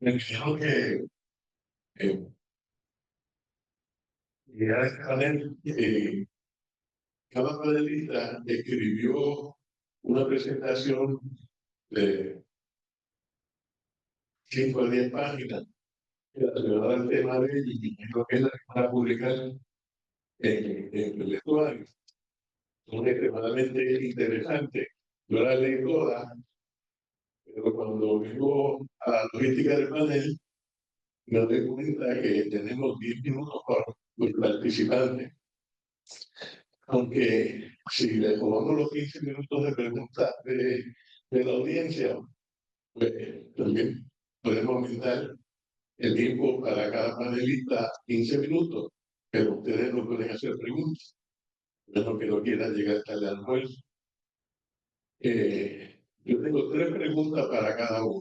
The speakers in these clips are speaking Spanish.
me dijeron eh, que a este panel, cada panelista escribió una presentación de 5 a 10 páginas relacionada al tema de ellos, y creo que es la que van a publicar en el estuario. Son extremadamente interesantes. Yo la leí toda, pero cuando vengo a la logística del panel, me doy cuenta que tenemos 10 minutos por participante. Aunque si le tomamos los 15 minutos de preguntas de la audiencia, pues también podemos aumentar el tiempo para cada panelista 15 minutos, pero ustedes no pueden hacer preguntas, menos que no quieran llegar hasta el almuerzo. Yo tengo 3 preguntas para cada uno,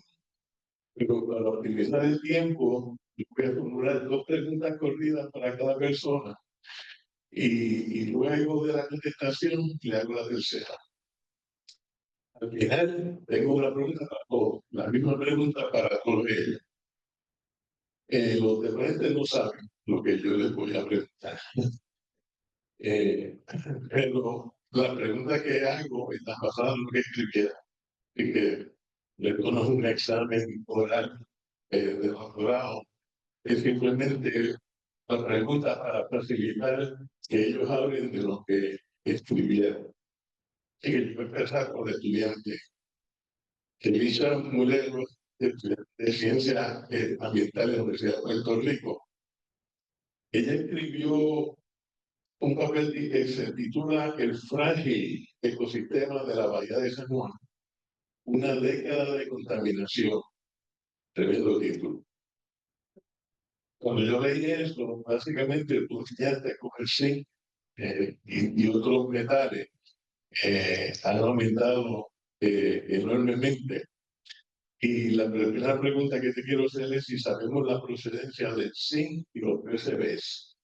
pero para optimizar el tiempo, yo voy a formular 2 preguntas corridas para cada persona y luego de la contestación le hago la tercera. Al final, tengo una pregunta para todos, la misma pregunta para todos ellos. Los demás no saben lo que yo les voy a preguntar. Pero la pregunta que hago está basada en lo que escribiera, y que esto no es un examen oral de doctorado, es simplemente la pregunta para facilitar que ellos hablen de lo que escribieron. Así que yo voy a empezar con el estudiante. Elisa Mulero, de Ciencias Ambientales de la Universidad de Puerto Rico. Ella escribió un papel que se titula El frágil ecosistema de la Bahía de San Juan, una década de contaminación. Tremendo título. Cuando yo leí esto, básicamente tú ya te coges zinc y otros metales han aumentado enormemente. Y la primera pregunta que te quiero hacer es si sabemos la procedencia del zinc y los PCBs.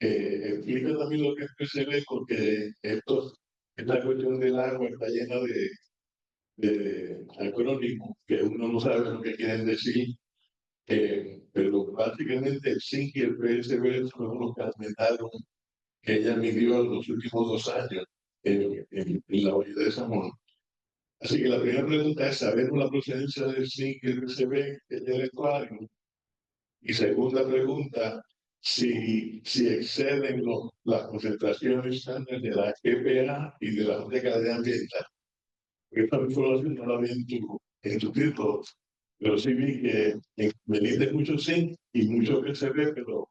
Explica también lo que es PCB, porque esta cuestión del agua está llena de acrónimos que uno no sabe lo que quieren decir. Pero básicamente el zinc y el PCB son los que aumentaron, que ella midió en los últimos 2 años en la Bahía de San Juan. Así que la primera pregunta es, ¿sabemos la procedencia del zinc y el PCB que es el estuario? Y segunda pregunta, si exceden las concentraciones estándar de la EPA y de la Junta de Calidad Ambiental. Esta información no la vi en tu título, pero sí vi que me diste mucho zinc y mucho PCB, pero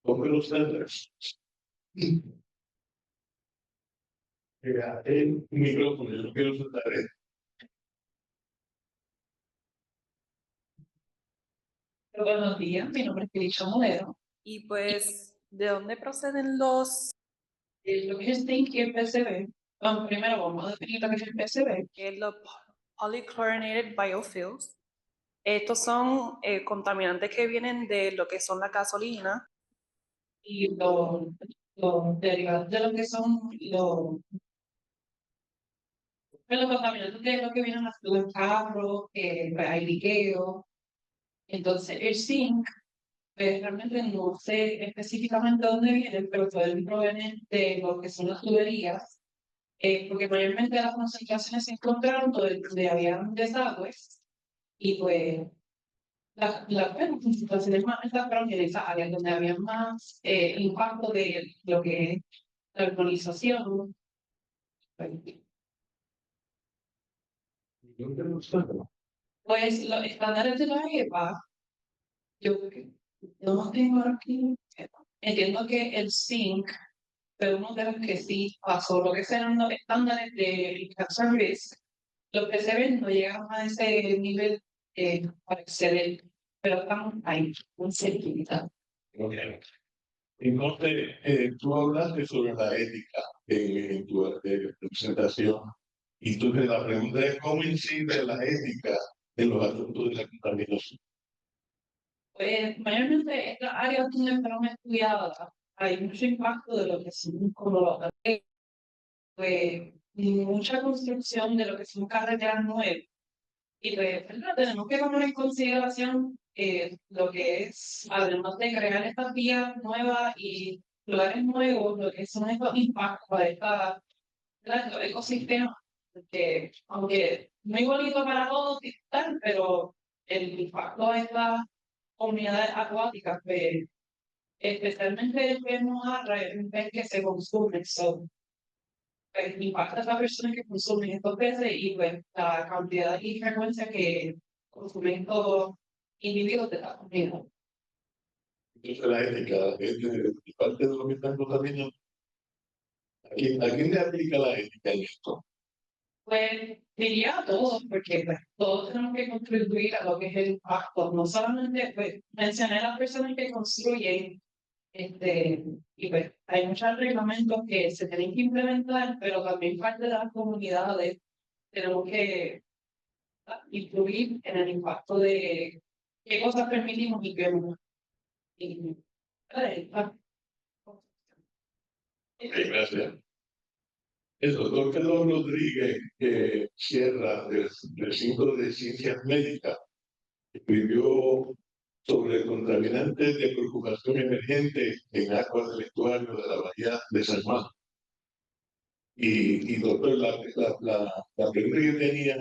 ponme los estándares. El micrófono, yo no quiero soltar esto. Buenos días, mi nombre es Felicia Modero. Y pues, ¿de dónde proceden lo que es zinc y el PCB? Bueno, primero vamos a definir lo que es el PCB, que es los polychlorinated biofuels. Estos son contaminantes que vienen de lo que son la gasolina y los derivados de lo que son los contaminantes de lo que vienen los carros, pues hay liqueo. Entonces, el zinc, pues realmente no sé específicamente dónde vienen, pero pueden provenir de lo que son las tuberías, porque mayormente las concentraciones se encontraron donde habían desagües, y pues las concentraciones más altas fueron en esas áreas donde había más impacto de lo que es la urbanización. Pues los estándares de la EPA, yo no tengo aquí. Entiendo que el zinc fue uno de los que sí pasó lo que serán los estándares de cancer risk. Los que se ven no llegan a ese nivel para exceder, pero estamos ahí, un cerquita. Okay. Entonces, tú hablaste sobre la ética en tu presentación. Y entonces la pregunta es, ¿cómo incide la ética en los asuntos de la contaminación? Pues mayormente estas áreas donde fueron estudiadas hay mucho impacto de lo que son como los pues mucha construcción de lo que son carreteras nuevas Y pues, ¿verdad? Tenemos que tomar en consideración lo que es, además de crear estas vías nuevas y lugares nuevos, lo que son estos impactos de estos ecosistemas, que aunque muy bonito para todos, y tal, pero el impacto de estas comunidades acuáticas, pues, especialmente vemos a ver que se consumen, pues, impacta a las personas que consumen estos peces y pues, la cantidad y frecuencia que consumen estos individuos de la comida. Entonces la ética es parte de lo que están contaminando. ¿A quién le aplica la ética en esto? Pues diría a todos, porque pues, todos tenemos que contribuir a lo que es el impacto. No solamente pues, mencioné a las personas que construyen, y pues hay muchos reglamentos que se tienen que implementar, pero también parte de las comunidades tenemos que influir en el impacto de qué cosas permitimos y qué no. Y, Gracias. El doctor Pedro Rodríguez Sierra, del Centro de Ciencias Médicas, escribió sobre contaminantes de preocupación emergente en aguas del estuario de la bahía de San Juan. Y doctor, la pregunta que tenía,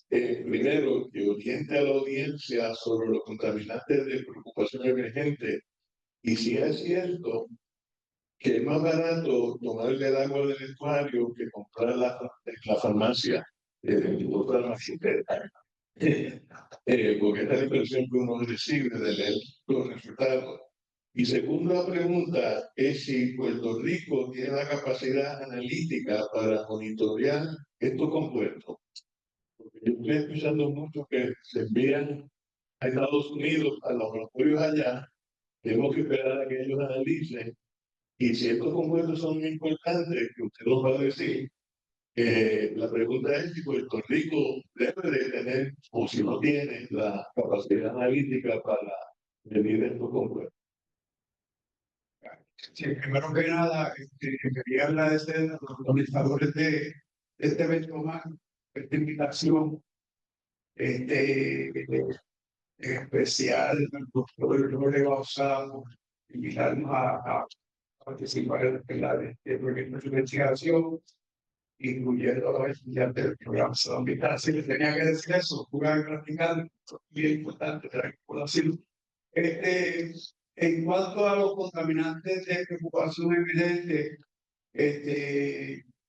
primero, que oriente a la audiencia sobre los contaminantes de preocupación emergente, y si es cierto que es más barato tomarle el agua del estuario que comprarla en la farmacia, otra farmacia, porque esta es la impresión que uno recibe de leer los resultados. Y segunda pregunta es si Puerto Rico tiene la capacidad analítica para monitorear estos compuestos. Porque yo estoy escuchando mucho que se envían a Estados Unidos, a los laboratorios allá, tenemos que esperar a que ellos analicen. Y si estos compuestos son muy importantes, que usted nos va a decir, la pregunta es si Puerto Rico debe de tener, o si no tiene, la capacidad analítica para medir estos compuestos. Sí, primero que nada, quería agradecer a los organizadores de este evento más, esta invitación, especial al doctor Lore Bauzá por invitarnos a participar en el proyecto de investigación, incluyendo a los estudiantes del programa Salambita. Así que tenía que decir eso, jugar practicando, bien importante, por decirlo. En cuanto a los contaminantes de preocupación evidente,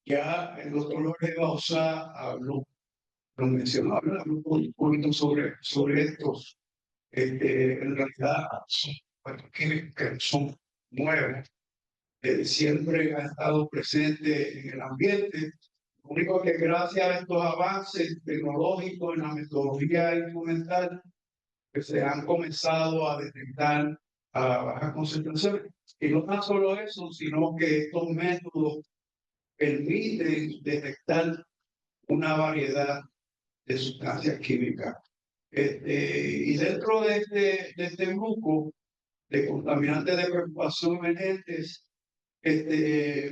ya el doctor Lore Bauzá habló, lo mencionó, habló un poquito sobre estos. En realidad, que son nuevos, siempre han estado presentes en el ambiente. Lo único que gracias a estos avances tecnológicos en la metodología instrumental, que se han comenzado a detectar a bajas concentraciones. Y no tan solo eso, sino que estos métodos permiten detectar una variedad de sustancias químicas. Y dentro de este grupo de contaminantes de preocupación emergentes,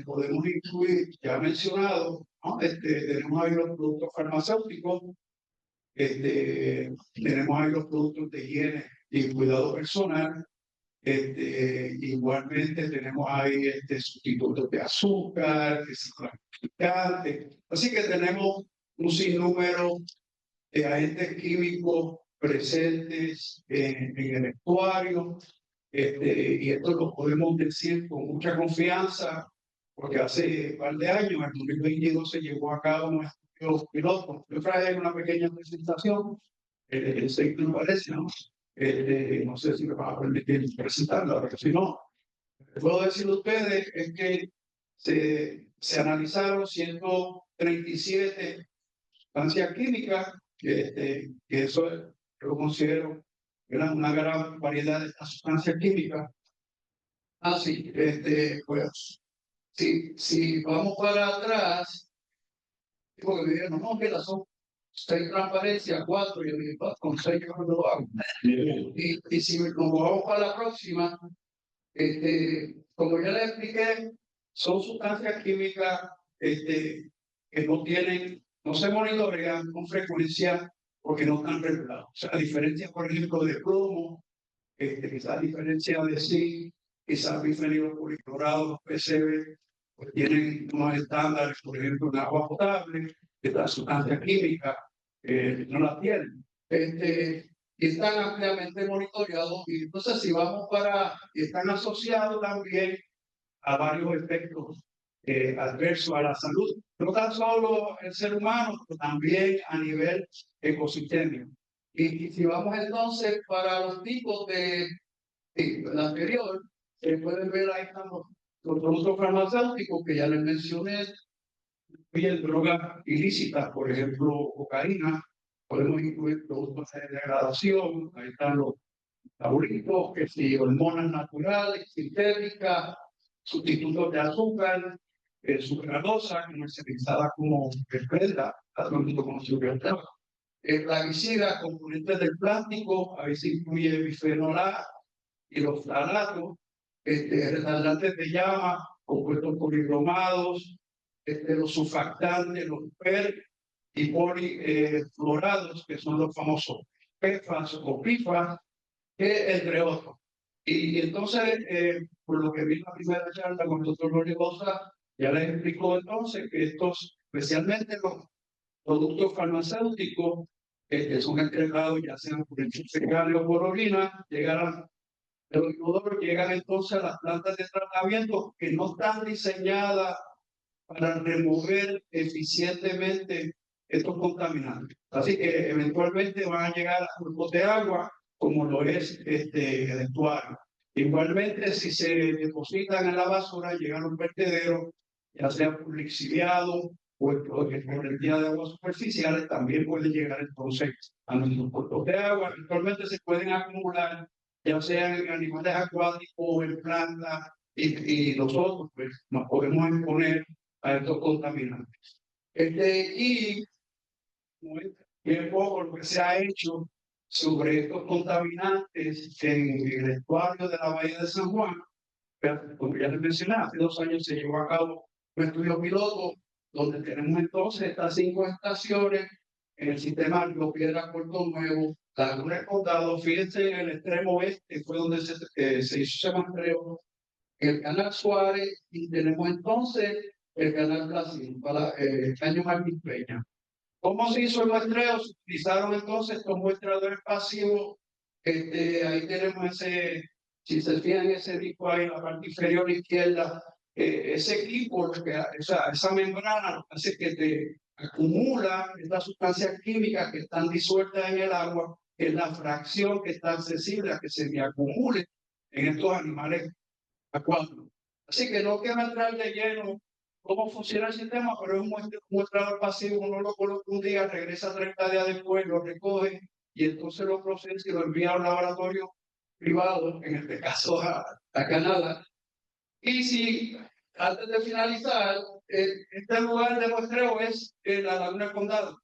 podemos incluir, ya mencionado, ¿no? Tenemos ahí los productos farmacéuticos, tenemos ahí los productos de higiene y cuidado personal, igualmente tenemos ahí sustitutos de azúcar, así que tenemos un sinnúmero de agentes químicos presentes en el estuario, y esto lo podemos decir con mucha confianza, porque hace un par de años, en 2022, se llevó a cabo un estudio piloto. Yo traje una pequeña presentación, sé que no parece, ¿no? No sé si me van a permitir presentarla, pero si no, puedo decirle a ustedes es que se analizaron 137 sustancias químicas, que eso lo considero una gran variedad de estas sustancias químicas. Así, pues, si vamos para atrás, porque me dijeron, no, que son 6 transparencias, 4, y yo dije, con 6 yo no lo hago. Y si nos vamos para la próxima, como ya les expliqué, son sustancias químicas que no se monitorean con frecuencia porque no están regulados. O sea, a diferencia, por ejemplo, de plomo, quizás a diferencia de zinc, quizás bifenilos policlorados, los PCB, pues tienen unos estándares, por ejemplo, en agua potable, estas sustancias químicas no las tienen. Y están ampliamente monitoreados, y entonces si vamos están asociados también a varios efectos adversos a la salud, no tan solo el ser humano, pero también a nivel ecosistémico. Y si vamos entonces para los tipos el anterior, pueden ver ahí están los productos farmacéuticos que ya les mencioné, incluyen drogas ilícitas, por ejemplo, cocaína, podemos incluir productos de degradación, ahí están los taburitos, que si hormonas naturales, sintéticas, sustitutos de azúcar, sucralosa, comercializada como prenda, tanto como sucralosa. Plaguicidas, componentes del plástico, a veces incluye bifenol A y los ftalatos, retardantes de llama, compuestos polibromados, los surfactantes, los PER y polifluorados, que son los famosos PFAS o PFAS, entre otros. Y entonces, por lo que vi en la primera charla con el doctor Lorigosa, ya les explicó entonces que estos, especialmente los productos farmacéuticos, que son entregados ya sean por el fecal o por orina, llegan entonces a las plantas de tratamiento que no están diseñadas para remover eficientemente estos contaminantes. Así que eventualmente van a llegar a cuerpos de agua, como lo es el estuario. Igualmente, si se depositan en la basura, llegan a un vertedero, ya sea por lixiviado o por el día de aguas superficiales, también pueden llegar entonces a nuestros cuerpos de agua. Eventualmente se pueden acumular, ya sea en animales acuáticos o en plantas, y nosotros pues, nos podemos exponer a estos contaminantes. Y bien poco lo que se ha hecho sobre estos contaminantes en el estuario de la Bahía de San Juan. Como ya les mencioné, hace 2 años se llevó a cabo un estudio piloto donde tenemos entonces estas 5 estaciones en el sistema Río Piedra Puerto Nuevo, Laguna del Condado. Fíjense, en el extremo oeste fue donde se hizo ese muestreo, el canal Suárez, y tenemos entonces el canal Brasil para el Caño Martín Peña. ¿Cómo se hizo el muestreo? Se utilizaron entonces estos muestradores pasivos. Ahí tenemos si se fijan ese disco ahí en la parte inferior izquierda, ese equipo, esa membrana, lo que hace es que te acumula estas sustancias químicas que están disueltas en el agua, es la fracción que está accesible a que se me acumule en estos animales acuáticos. Así que no quiero entrar de lleno cómo funciona el sistema, pero es un muestrador pasivo. Uno lo coloca un día, regresa 30 días después, lo recoge y entonces lo procesa y lo envía a un laboratorio privado, en este caso a Canadá. Y si antes de finalizar, este lugar de muestreo es la Laguna del Condado.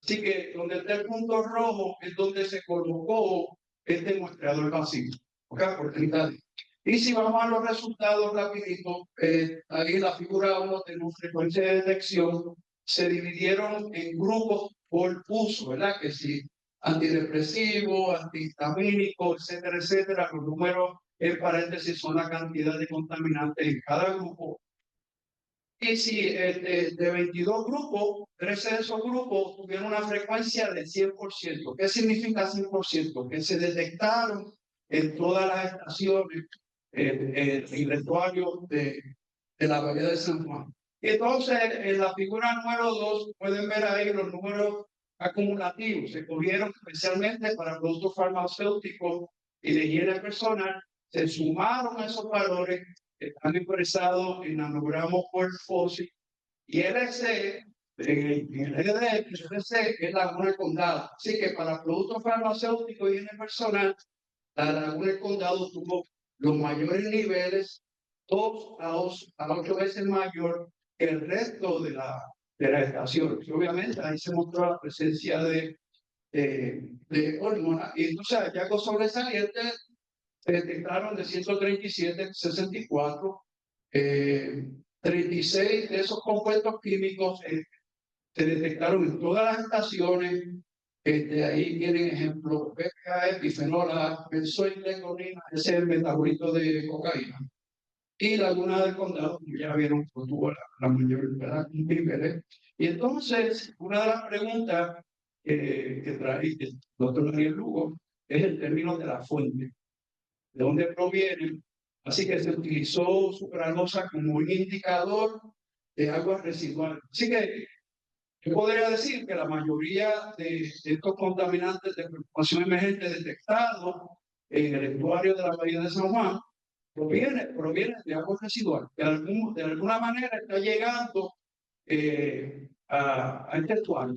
Así que donde está el punto rojo es donde se colocó este muestrador pasivo, por 30 días. Y si vamos a los resultados rapidito, ahí en la figura 1 tenemos frecuencia de detección, se dividieron en grupos por uso, ¿verdad? Que si antidepresivo, antihistamínico, etcétera, etcétera. Los números en paréntesis son la cantidad de contaminantes en cada grupo. Y si de 22 grupos, 13 de esos grupos tuvieron una frecuencia de 100%. ¿Qué significa 100%? Que se detectaron en todas las estaciones el estuario de la Bahía de San Juan. Entonces, en la figura número 2, pueden ver ahí los números acumulativos. Se cogieron especialmente para productos farmacéuticos y de higiene personal. Se sumaron a esos valores que están expresados en nanogramos por fósil. Y LC, en el LC es la Laguna del Condado. Así que para productos farmacéuticos y higiene personal, la Laguna del Condado tuvo los mayores niveles, 2 a 8 veces mayor que el resto de la estación. Y obviamente ahí se mostró la presencia de hormonas. Y entonces, hallazgos sobresalientes se detectaron de 137, 64, 36 de esos compuestos químicos se detectaron en todas las estaciones Ahí tienen ejemplos, BPA, bifenol A, benzoilengonina, ese es el metabolito de cocaína. Y Laguna del Condado, como ya vieron, pues, tuvo la mayor ¿verdad? Niveles. Y entonces, una de las preguntas que trae el doctor Daniel Lugo es el término de la fuente, de dónde proviene. Así que se utilizó sucralosa como un indicador de aguas residuales. Así que yo podría decir que la mayoría de estos contaminantes de preocupación emergente detectados en el estuario de la Bahía de San Juan proviene de aguas residuales. De alguna manera está llegando a este estuario.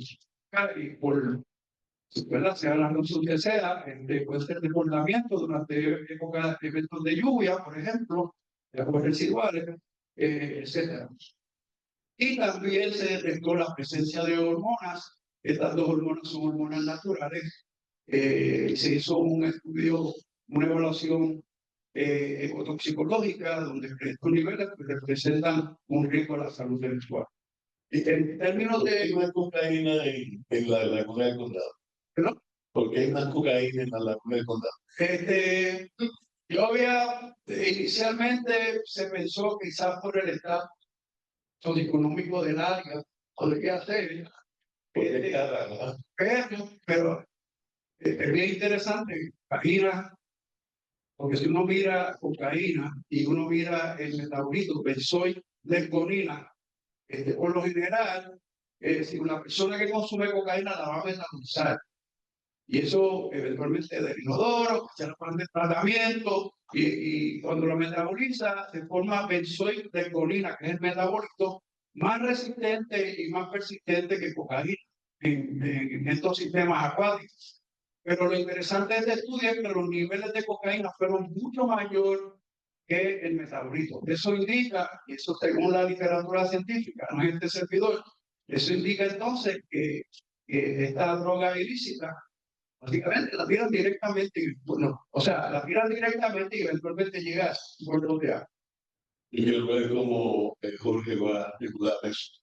Y por, ¿verdad? Sea la razón que sea, puede ser desbordamiento durante épocas de eventos de lluvia, por ejemplo, de aguas residuales, etcétera. Y también se detectó la presencia de hormonas. Estas dos hormonas son hormonas naturales. Se hizo un estudio, una evaluación ecotoxicológica, donde estos niveles representan un riesgo a la salud del usuario. Y en términos ¿Por qué hay de... más cocaína en la Laguna del Condado? ¿Perdón? ¿Por qué hay más cocaína en la Laguna del Condado? Yo inicialmente se pensó quizás por el estado socioeconómico del área, podría ser. Porque cada, ¿verdad? Pero es bien interesante, cocaína, porque si uno mira cocaína y uno mira el metabolito benzoilengonina, por lo general, si una persona que consume cocaína la va a metabolizar. Y eso eventualmente del inodoro, se le pone de tratamiento, y cuando lo metaboliza se forma benzoilengonina, que es el metabolito más resistente y más persistente que cocaína en estos sistemas acuáticos. Pero lo interesante de este estudio es que los niveles de cocaína fueron mucho mayor que el metabolito. Eso indica, y eso según la literatura científica, no es este servidor, eso indica entonces que esta droga ilícita, básicamente la tiran directamente, bueno, o sea, la tiran directamente y eventualmente llega a puertos de agua. Y yo veo como Jorge va a regular eso.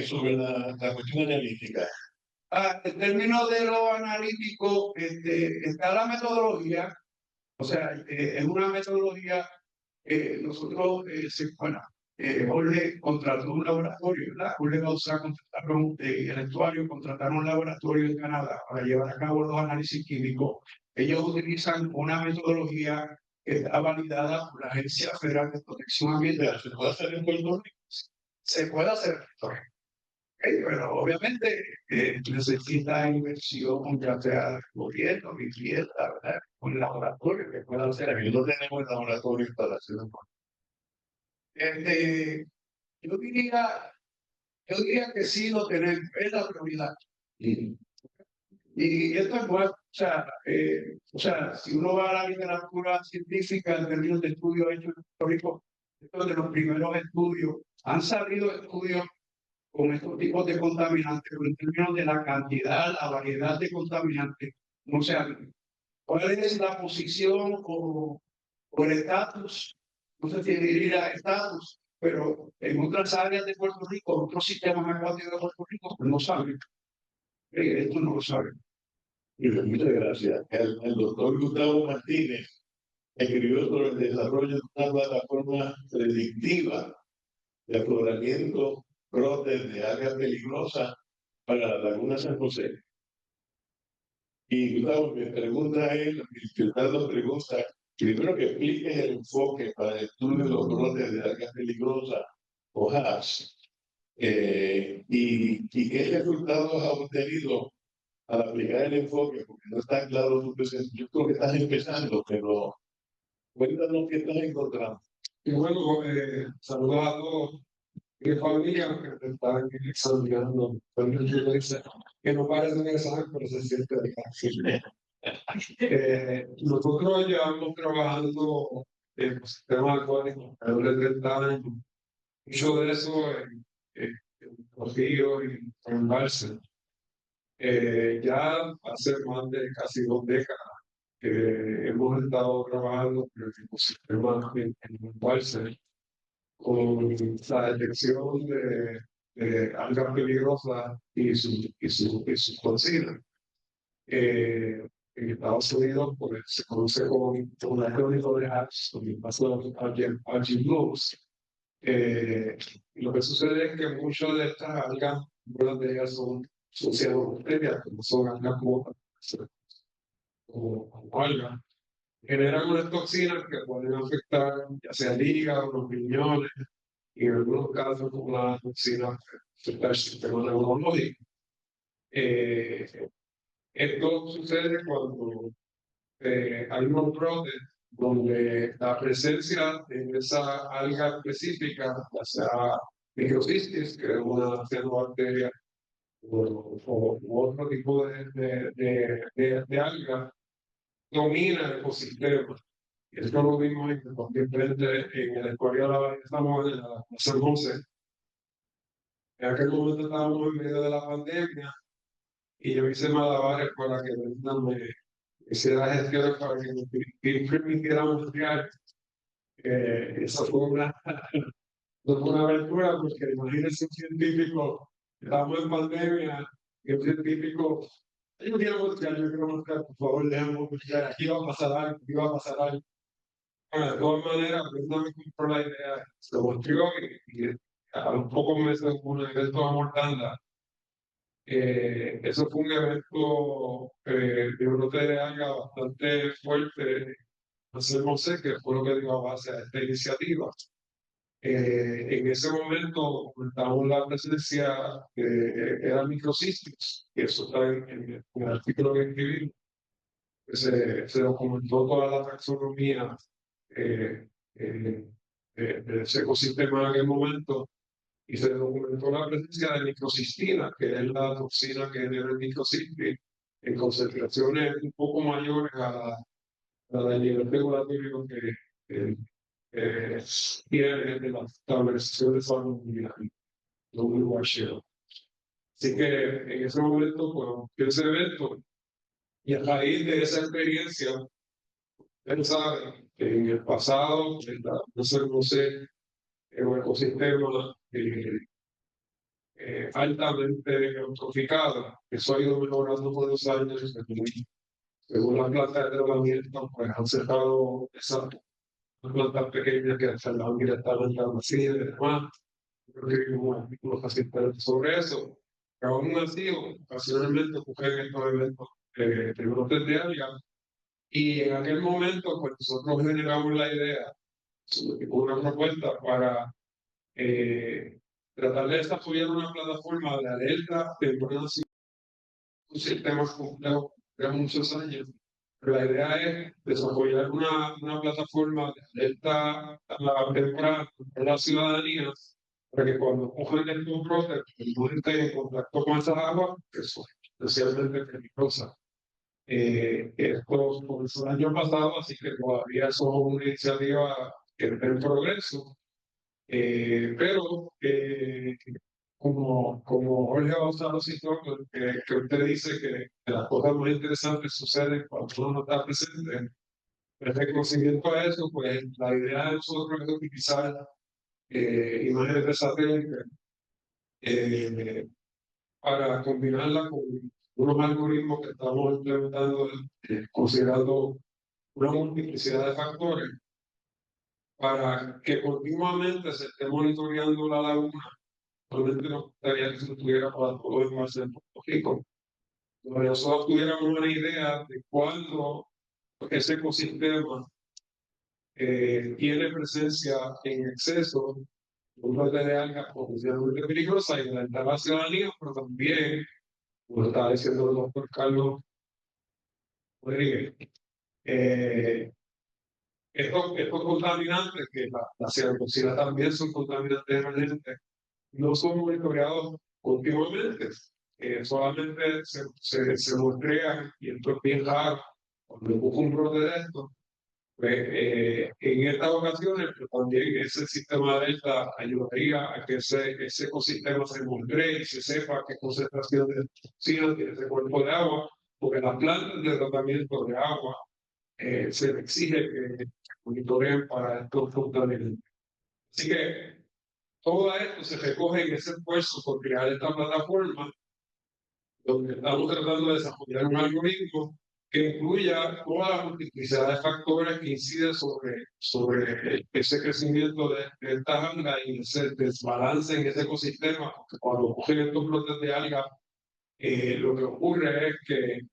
Sobre la cuestión analítica. En términos de lo analítico, está la metodología, o sea, es una metodología, nosotros, bueno, Jorge contrató un laboratorio, ¿verdad? Jorge Gausa contrataron el actuario, contrataron un laboratorio en Canadá para llevar a cabo los análisis químicos. Ellos utilizan una metodología que está validada por la Agencia Federal de Protección Ambiental. ¿Se puede hacer en Puerto Rico? Se puede hacer, pero obviamente necesita inversión, ya sea del gobierno, vivienda, ¿verdad? Un laboratorio que pueda hacer. Aquí no tenemos laboratorios para hacerlo. Yo diría que sí lo tenemos, es la prioridad. Y esto es bueno, o sea, si uno va a la literatura científica en términos de estudios hechos históricos, estos de los primeros estudios, han salido estudios con estos tipos de contaminantes, pero en términos de la cantidad, la variedad de contaminantes, no sé, cuál es la posición o el estatus, no sé si diría estatus, pero en otras áreas de Puerto Rico, otros sistemas acuáticos de Puerto Rico, pues no saben. Esto no lo saben. Muchas gracias. El doctor Gustavo Martínez escribió sobre el desarrollo de una plataforma predictiva de afloramiento, brotes de algas peligrosas para la Laguna San José. Y Gustavo, me pregunta él, Fernando pregunta, primero que expliques el enfoque para el estudio de los brotes de algas peligrosas o HAPS, y qué resultados ha obtenido al aplicar el enfoque, porque no está claro su presencia. Yo creo que estás empezando, pero cuéntanos qué estás encontrando. Y bueno, saludos a todos. Mi familia que están examinando, que no parece un examen, pero se siente de nosotros llevamos trabajando en sistemas acuáticos alrededor de 30 años. Mucho de eso en Rocío y en Embalse. Ya hace más de casi 2 décadas que hemos estado trabajando en el ecosistema en Embalse con la detección de algas peligrosas y sus toxinas. En Estados Unidos pues, se conoce como un acrónimo de HAPS, como el paso de algae blooms. Y lo que sucede es que muchas de estas algas, algunas de ellas son cianobacterias, como son algas como algas, generan unas toxinas que pueden afectar ya sea el hígado, los riñones, y en algunos casos como la toxina afecta el sistema neurológico. Esto sucede cuando hay unos brotes donde la presencia de esa alga específica, ya sea microcistis, que es una cianobacteria, u otro tipo de alga, domina el ecosistema. Esto lo vimos en el Escorial de estamos en la San José. En aquel momento estábamos en medio de la pandemia y yo hice malabares para que me hiciera gestiones para que me permitieran estudiar. Eso fue una aventura, porque imagínense un científico, estábamos en pandemia, y un científico, yo quiero buscar, por favor, déjame buscar, aquí va a pasar algo, aquí va a pasar algo. Bueno, de todas maneras, no me compró la idea, se mostró y a los pocos meses hubo un evento a Mortanda. Eso fue un evento de brote de alga bastante fuerte. No sé qué fue lo que dio a base a esta iniciativa. En ese momento aumentamos la presencia de era microcistis, y eso está en el artículo que escribí. Se documentó toda la taxonomía del ecosistema en aquel momento, y se documentó la presencia de microcistina, que es la toxina que genera el microcistis, en concentraciones un poco mayores a la del nivel regulatorio que tiene de la establecición de salud mundial, WHO. Así que en ese momento, bueno, ese evento, y a raíz de esa experiencia, él sabe que en el pasado, no sé, en un ecosistema altamente eutroficado, eso ha ido mejorando con los años, según la planta de tratamiento, pues han cerrado esas plantas pequeñas que se dan directamente a la silla y demás. Creo que hay un artículo fascinante sobre eso. Pero aún así, ocasionalmente ocurren estos eventos de brotes de algas. Y en aquel momento, pues nosotros generamos la idea, una propuesta para tratar de desarrollar una plataforma de alerta temprana, un sistema complejo de muchos años. Pero la idea es desarrollar una plataforma de alerta temprana para la ciudadanía, para que cuando cojan estos brotes, no estén en contacto con esas aguas, que son especialmente peligrosas. Esto comenzó el año pasado, así que todavía eso es una iniciativa que está en progreso. Pero como Jorge Gonzalo citó, que usted dice que las cosas más interesantes suceden cuando uno no está presente, el reconocimiento a eso, pues la idea de nosotros es utilizar imágenes de satélite para combinarla con unos algoritmos que estamos implementando, considerando una multiplicidad de factores, para que continuamente se esté monitoreando la laguna. Realmente nos gustaría que se estuviera para todo el mar de Puerto Rico. Donde nosotros tuviéramos una idea de cuándo ese ecosistema tiene presencia en exceso, un brote de algas potencialmente peligrosas y alentar a la ciudadanía, pero también, como estaba diciendo el doctor Carlos Rodríguez, estos contaminantes, que la cianotoxina también son contaminantes emergentes, no son monitoreados continuamente. Solamente se muestrean, y esto es bien raro, cuando busco un brote de esto, pues, en estas ocasiones, pues, también ese sistema de alerta ayudaría a que ese ecosistema se muestree y se sepa qué concentración de toxinas tiene ese cuerpo de agua, porque las plantas de tratamiento de agua se le exige que monitoreen para estos contaminantes. Así que todo esto se recoge en ese esfuerzo por crear esta plataforma donde estamos tratando de desarrollar un algoritmo que incluya toda la multiplicidad de factores que inciden sobre ese crecimiento de esta alga y ese desbalance en ese ecosistema. Porque cuando ocurren estos brotes de alga, lo que ocurre es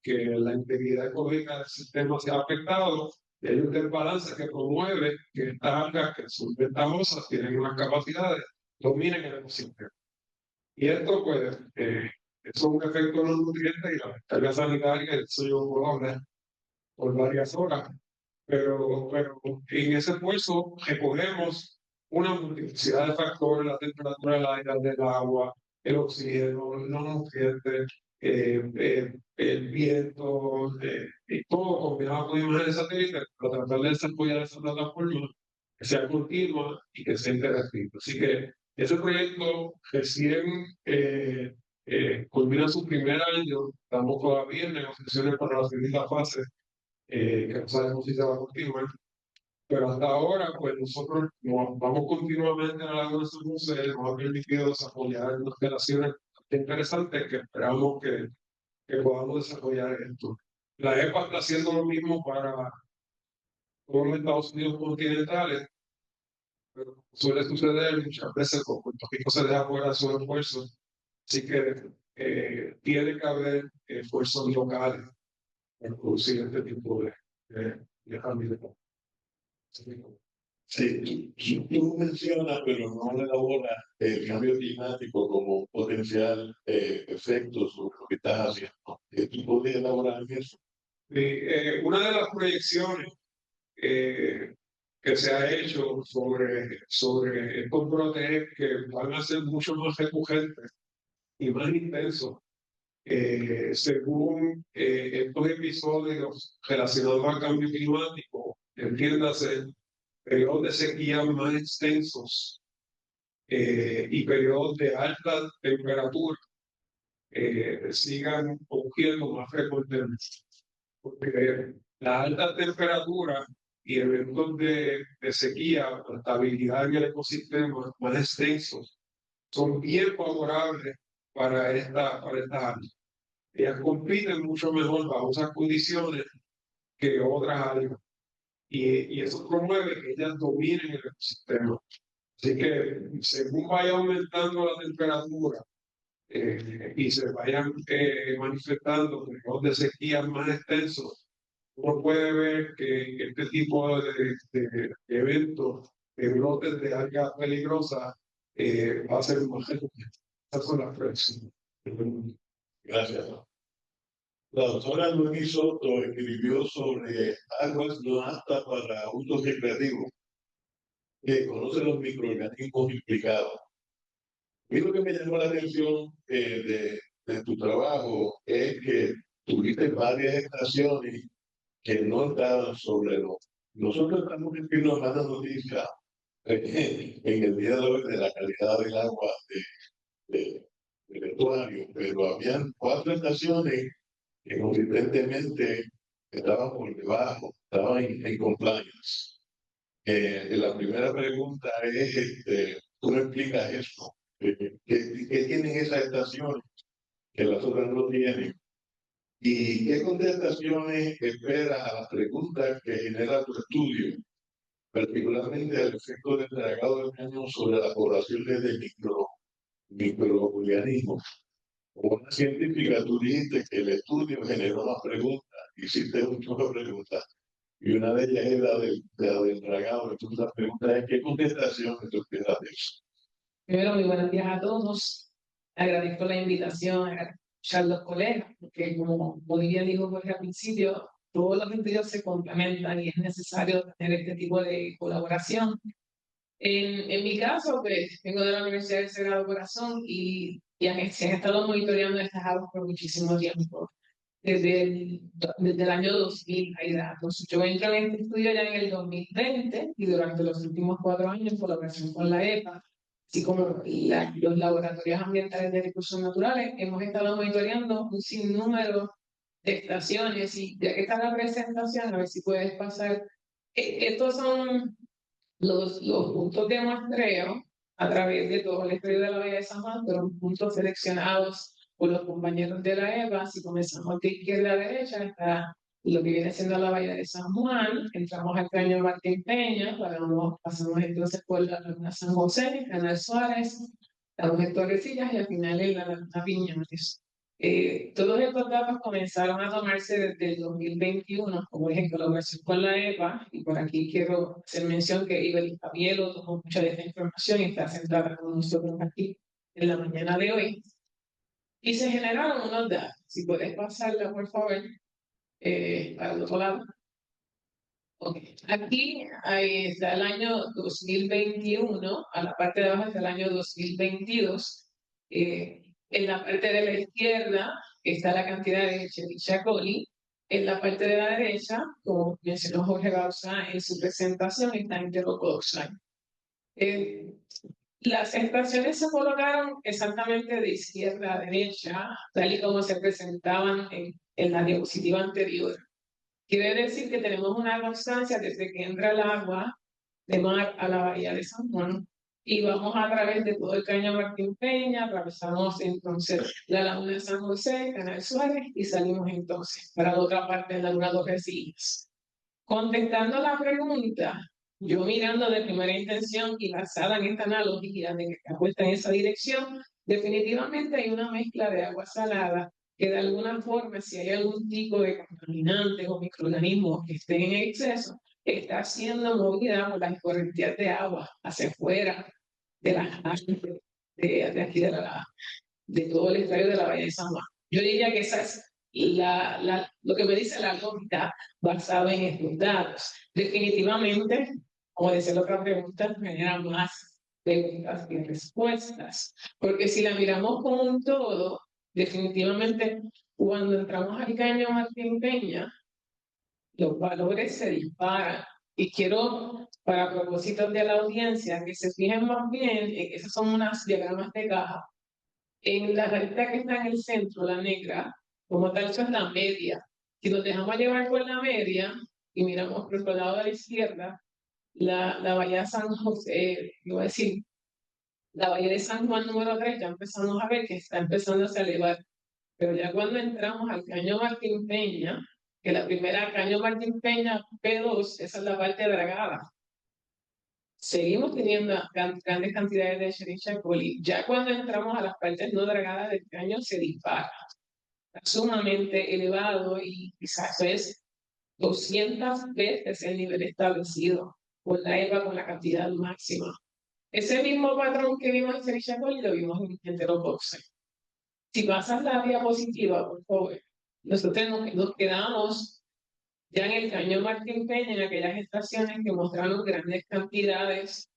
que la integridad ecológica del sistema se ha afectado y hay un desbalance que promueve que estas algas, que son ventajosas, tienen unas capacidades, dominen el ecosistema. Y esto, pues, es un efecto de los nutrientes y la carga sanitaria, eso yo puedo hablar por varias horas, pero en ese esfuerzo recogemos una multiplicidad de factores, la temperatura del aire, del agua, el oxígeno, los nutrientes, el viento, y todo combinado con imágenes satélites para tratar de desarrollar esa plataforma que sea continua y que sea interactiva. Así que ese proyecto recién culmina su primer año, estamos todavía en negociaciones para la segunda fase, que no sabemos si se va a continuar, pero hasta ahora, pues nosotros vamos continuamente a la nuestra museo, nos ha permitido desarrollar unas relaciones interesantes que esperamos que podamos desarrollar esto. La EPA está haciendo lo mismo para todos los Estados Unidos continentales, pero suele suceder muchas veces con Puerto Rico se deja fuera de su esfuerzo, así que tiene que haber esfuerzos locales para producir este tipo de cambios. Sí, tú mencionas, pero no elaboras el cambio climático como un potencial efecto sobre lo que estás haciendo. ¿Tú podrías elaborar eso? Una de las proyecciones que se ha hecho sobre estos brotes que van a ser mucho más recurrentes y más intensos, según estos episodios relacionados al cambio climático, entiéndase, periodos de sequía más extensos y periodos de alta temperatura sigan ocurriendo más frecuentemente. Porque la alta temperatura y eventos de sequía o estabilidad en el ecosistema más extensos son bien favorables para estas algas. Ellas compiten mucho mejor bajo esas condiciones que otras algas. Y eso promueve que ellas dominen el ecosistema. Así que según vaya aumentando la temperatura y se vayan manifestando periodos de sequía más extensos, uno puede ver que este tipo de eventos, de brotes de algas peligrosas, va a ser más frecuente. Esas son las predicciones. Gracias. La doctora Luis Soto escribió sobre aguas no aptas para usos recreativos, que conoce los microorganismos implicados. Y lo que me llamó la atención de tu trabajo es que tuviste varias estaciones que no estaban sobre los. Nosotros estamos viendo una noticia en el día de hoy de la calidad del agua del estuario, pero habían 4 estaciones que consistentemente estaban por debajo, estaban en compliance. La primera pregunta es, ¿cómo explicas eso? ¿Qué tienen esas estaciones que las otras no tienen? ¿Y qué contestaciones esperas a las preguntas que genera tu estudio, particularmente al efecto del dragado del cañón sobre las poblaciones de microorganismos? Como una científica, tú dijiste que el estudio generó más preguntas, hiciste muchas preguntas, y una de ellas es la del dragado. Entonces la pregunta es, ¿qué contestaciones tú esperas de eso? Primero, muy buenos días a todos. Agradezco la invitación a escuchar los colegas, porque como Bolivia dijo pues, al principio, todos los estudios se complementan y es necesario tener este tipo de colaboración. En mi caso, pues vengo de la Universidad del Sagrado Corazón y se han estado monitoreando estas aguas por muchísimo tiempo. Desde el año 2000 hay datos. Yo entro en este estudio ya en el 2020 y durante los últimos 4 años en colaboración con la EPA, así como los laboratorios ambientales de recursos naturales, hemos estado monitoreando un sinnúmero de estaciones y ya que está la presentación, a ver si puedes pasar. Estos son los puntos de muestreo a través de todo el estudio de la Bahía de San Juan, fueron puntos seleccionados por los compañeros de la EVA. Si comenzamos de izquierda a derecha, está lo que viene siendo la Bahía de San Juan, entramos al Caño Martín Peña, pasamos entonces por la Laguna San José, Canal Suárez, damos en Torrecillas y al final en la Laguna Piñones. Todos estos datos comenzaron a tomarse desde el 2021, como dije, en colaboración con la EPA, y por aquí quiero hacer mención que Ibel Javielo tomó mucha de esta información y está sentada con nosotros aquí en la mañana de hoy. Y se generaron unos datos. Si puedes pasarla, por favor, para el otro lado. Okay. Aquí ahí está el año 2021, a la parte de abajo está el año 2022. En la parte de la izquierda está la cantidad de Escherichia coli. En la parte de la derecha, como mencionó Jorge Bauza en su presentación, está Enterococcus. Las estaciones se colocaron exactamente de izquierda a derecha, tal y como se presentaban en la diapositiva anterior. Quiere decir que tenemos una constancia desde que entra el agua de mar a la bahía de San Juan y vamos a través de todo el Caño Martín Peña, atravesamos entonces la Laguna de San José, Canal Suárez y salimos entonces para la otra parte de la Laguna Torrecillas. Contestando la pregunta, yo mirando de primera intención y basada en esta analogía de que está puesta en esa dirección, definitivamente hay una mezcla de agua salada que de alguna forma, si hay algún tipo de contaminantes o microorganismos que estén en exceso, está siendo movida por las corrientes de agua hacia afuera de las áreas de aquí de todo el estadio de la Bahía de San Juan. Yo diría que esa es lo que me dice la lógica basada en estos datos. Definitivamente, como decía la otra pregunta, genera más preguntas que respuestas, porque si la miramos como un todo, definitivamente cuando entramos al Caño Martín Peña, los valores se disparan. Y quiero, para propósitos de la audiencia, que se fijen más bien, esas son unas diagramas de caja. En la rayita que está en el centro, la negra, como tal, eso es la media. Si nos dejamos llevar por la media y miramos por el lado de la izquierda, la bahía de San José, iba a decir, la bahía de San Juan número 3, ya empezamos a ver que está empezando a se elevar. Pero ya cuando entramos al Caño Martín Peña, que la primera Caño Martín Peña P2, esa es la parte dragada. Seguimos teniendo grandes cantidades de Escherichia coli. Ya cuando entramos a las partes no dragadas del caño se dispara. Está sumamente elevado y quizás es 200 veces el nivel establecido por la EVA con la cantidad máxima. Ese mismo patrón que vimos en Escherichia coli lo vimos en Enterococcus. Si pasas la diapositiva, por favor, nosotros nos quedamos ya en el Caño Martín Peña, en aquellas estaciones que mostraron grandes cantidades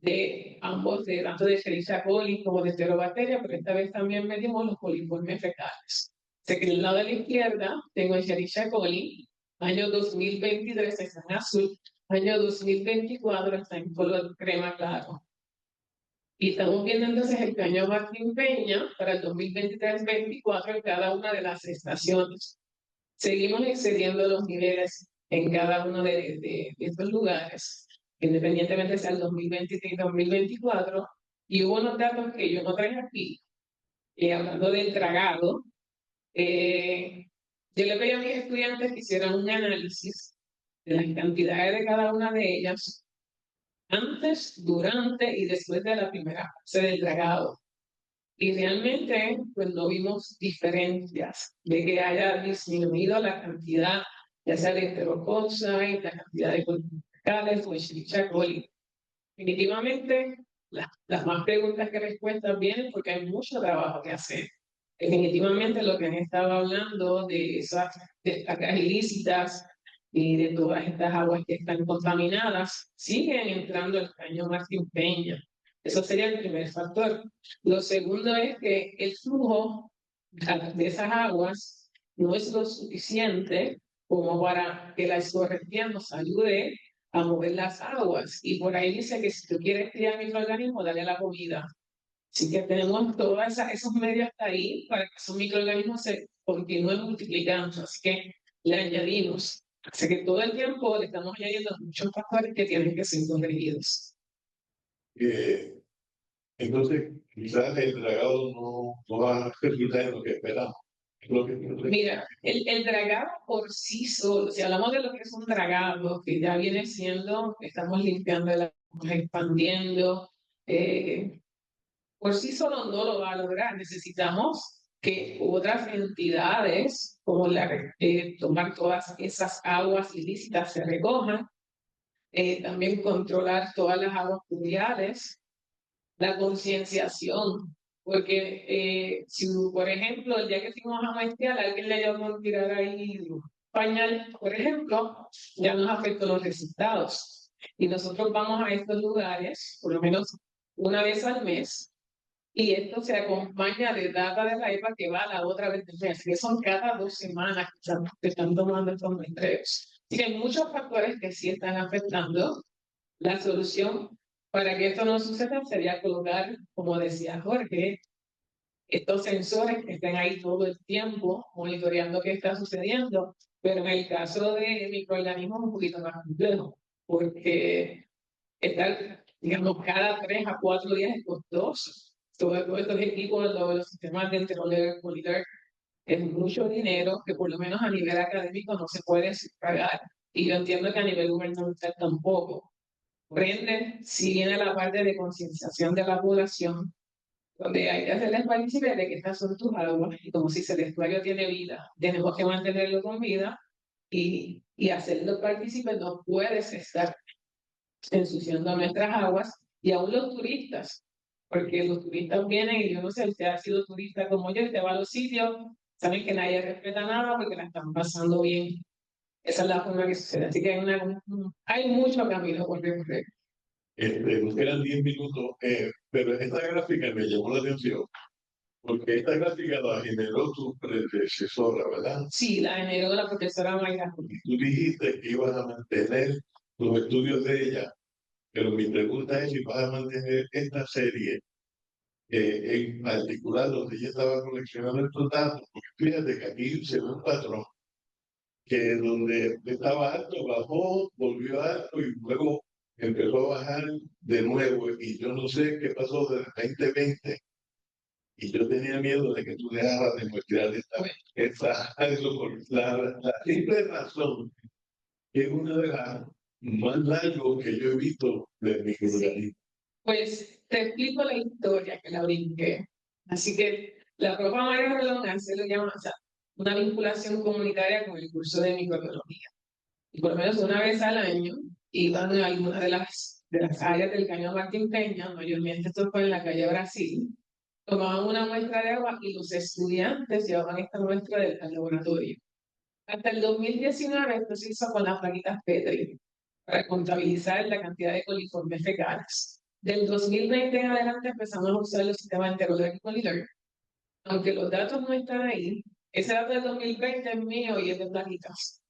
de ambos, de tanto de Escherichia coli como de Enterobacteria, pero esta vez también medimos los coliformes fecales. Sé que en el lado de la izquierda tengo Escherichia coli, año 2023 está en azul, año 2024 está en color crema claro. Y estamos viendo entonces el Caño Martín Peña para el 2023-24 en cada una de las estaciones. Seguimos excediendo los niveles en cada uno de estos lugares, independientemente sea el 2023 y 2024. Y hubo unos datos que yo no traje aquí, hablando del dragado. Yo le pedí a mis estudiantes que hicieran un análisis de las cantidades de cada una de ellas antes, durante y después de la primera fase del dragado. Y realmente, pues no vimos diferencias de que haya disminuido la cantidad, ya sea de Enterococcus, la cantidad de coliformes o Escherichia coli. Definitivamente, las más preguntas que respuestas vienen porque hay mucho trabajo que hacer. Definitivamente, lo que han estado hablando de esas descargas ilícitas y de todas estas aguas que están contaminadas, siguen entrando al Caño Martín Peña. Eso sería el primer factor. Lo segundo es que el flujo de esas aguas no es lo suficiente como para que la escorrentía nos ayude a mover las aguas. Y por ahí dice que si tú quieres criar microorganismos, dale la comida. Así que tenemos todos esos medios hasta ahí para que esos microorganismos se continúen multiplicando. Así que le añadimos. Así que todo el tiempo le estamos añadiendo muchos factores que tienen que ser corregidos. Entonces, quizás el dragado no va a resultar en lo que esperamos. Es lo que Mira, el dragado por sí solo, si hablamos de lo que es un dragado, que ya viene siendo, estamos limpiando, estamos expandiendo, por sí solo no lo va a lograr. Necesitamos que otras entidades, como tomar todas esas aguas ilícitas, se recojan, también controlar todas las aguas pluviales, la concienciación. Porque si, por ejemplo, el día que fuimos a maestría, alguien le llamó a tirar ahí pañal, por ejemplo, ya nos afectó los resultados. Y nosotros vamos a estos lugares, por lo menos una vez al mes, y esto se acompaña de data de la EPA que va a la otra vez del mes, que son cada 2 semanas que están tomando estos muestreos. Así que hay muchos factores que sí están afectando. La solución para que esto no suceda sería colocar, como decía Jorge, estos sensores que estén ahí todo el tiempo monitoreando qué está sucediendo, pero en el caso de microorganismos es un poquito más complejo, porque estar, digamos, cada 3 a 4 días es costoso. Todos estos equipos, los sistemas de enterolero monitor, es mucho dinero que por lo menos a nivel académico no se puede pagar. Y yo entiendo que a nivel gubernamental tampoco. Por ende, si viene la parte de concienciación de la población, donde hay que hacerles partícipe de que estas son tus aguas, y como si el estuario tiene vida, tenemos que mantenerlo con vida y hacerlo partícipe. No puedes estar ensuciando nuestras aguas, y aún los turistas, porque los turistas vienen, y yo no sé, usted ha sido turista como yo, usted va a los sitios, saben que nadie respeta nada porque la están pasando bien. Esa es la forma que sucede. Así que hay mucho camino por recorrer. nos quedan 10 minutos, pero esta gráfica me llamó la atención, porque esta gráfica la generó tu predecesora, ¿verdad? Sí, la generó la profesora Mayra. Y tú dijiste que ibas a mantener los estudios de ella, pero mi pregunta es si vas a mantener esta serie en particular donde ella estaba coleccionando estos datos, porque fíjate que aquí se ve un patrón, que donde estaba alto, bajó, volvió alto y luego empezó a bajar de nuevo, y yo no sé qué pasó desde 2020, y yo tenía miedo de que tú dejaras de muestrear la simple razón que es una de las más largos que yo he visto de mi Sí. Pues te explico la historia que la brinqué. Así que la profa María Rolón se lo llama, o sea, una vinculación comunitaria con el curso de microbiología. Y por lo menos una vez al año iban a algunas de las áreas del Cañón Martín Peña, mayormente esto fue en la calle Brasil, tomaban una muestra de agua y los estudiantes llevaban esta muestra al laboratorio. Hasta el 2019 esto se hizo con las plaquitas Petri para contabilizar la cantidad de coliformes fecales. Del 2020 en adelante empezamos a usar el sistema enterológico Colilor. Aunque los datos no están ahí, ese dato del 2020 es mío y es de plaquitas.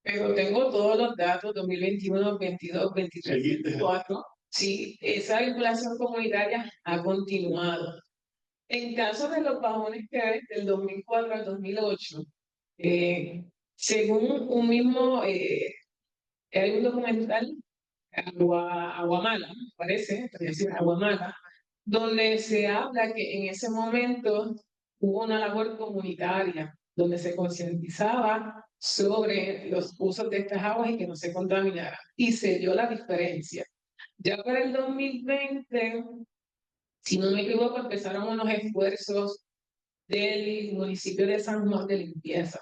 Pero tengo todos los datos, 2021, 22, 23, 24. Sí, esa vinculación comunitaria ha continuado. En caso de los bajones que hay del 2004 al 2008, según un mismo, hay un documental, Aguamala, parece, decir Aguamala, donde se habla que en ese momento hubo una labor comunitaria, donde se concientizaba sobre los usos de estas aguas y que no se contaminaran. Y se dio la diferencia. Ya para el 2020, si no me equivoco, empezaron unos esfuerzos del municipio de San Juan de limpieza,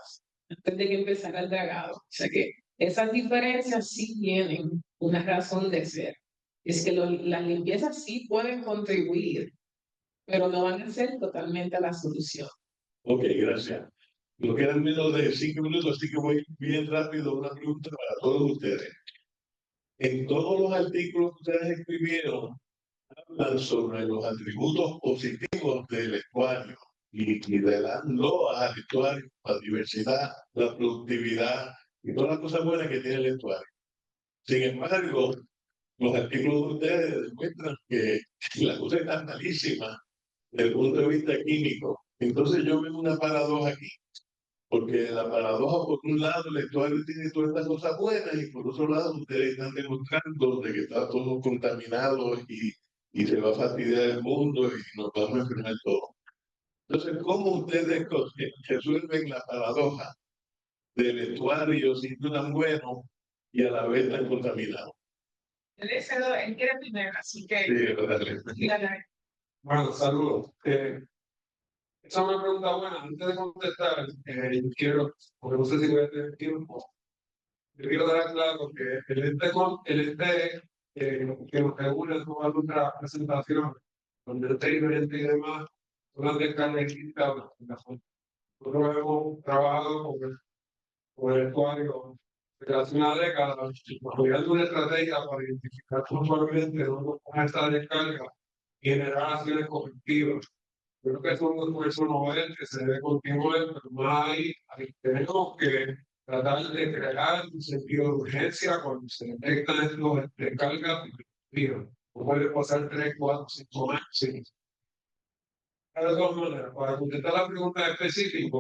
antes de que empezara el dragado. O sea que esas diferencias sí tienen una razón de ser. Es que las limpiezas sí pueden contribuir, pero no van a ser totalmente la solución. Ok, gracias. Nos quedan menos de 5 minutos, así que voy bien rápido. Una pregunta para todos ustedes. En todos los artículos que ustedes escribieron, hablan sobre los atributos positivos del estuario y de las loas al estuario, la diversidad, la productividad y todas las cosas buenas que tiene el estuario. Sin embargo, los artículos de ustedes demuestran que la cosa está malísima desde el punto de vista químico. Entonces yo veo una paradoja aquí, porque la paradoja, por un lado, el estuario tiene todas estas cosas buenas, y por otro lado, ustedes están demostrando de que está todo contaminado y se va a fastidiar el mundo y nos vamos a enfermar todos. Entonces, ¿cómo ustedes resuelven la paradoja del estuario siendo tan bueno y a la vez tan contaminado? Él quiere primero, así que Sí, dale. dígale. Bueno, saludos. Esa es una pregunta buena. Antes de contestar, yo quiero, porque no sé si voy a tener tiempo, yo quiero dar claro que el ente que nos regula en toda nuestra presentación, donde el diferente y demás, son las descargas limitadas. Nosotros hemos trabajado con el estuario desde hace una década, desarrollando una estrategia para identificar puntualmente dónde están estas descargas y generar acciones correctivas. Creo que es un esfuerzo novel que se debe continuar, pero más tenemos que tratar de crear un sentido de urgencia cuando se detectan estos descargas. No puede pasar 3, 4, 5 años. Sí. De todas maneras, para contestar la pregunta específica,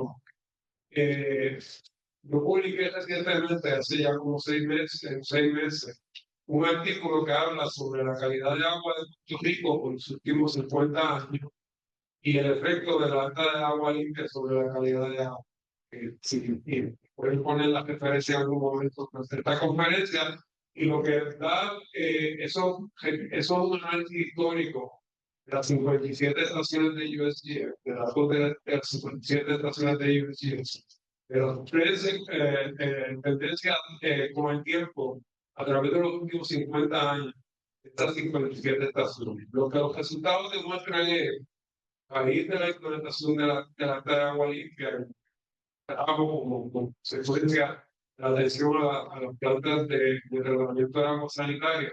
yo publiqué recientemente, hace ya como 6 meses, un artículo que habla sobre la calidad de agua de Puerto Rico por los últimos 50 años y el efecto de la alta de agua limpia sobre la calidad de agua. Sí, pueden poner la referencia en algún momento de esta conferencia y lo que da eso es un análisis histórico de las 57 estaciones de USGS, de las 57 estaciones de USGS, de las tres tendencias con el tiempo a través de los últimos 50 años, estas 57 estaciones. Lo que los resultados demuestran es raíz de la implementación de la alta de agua limpia, como consecuencia de la atención a las plantas de tratamiento de agua sanitaria,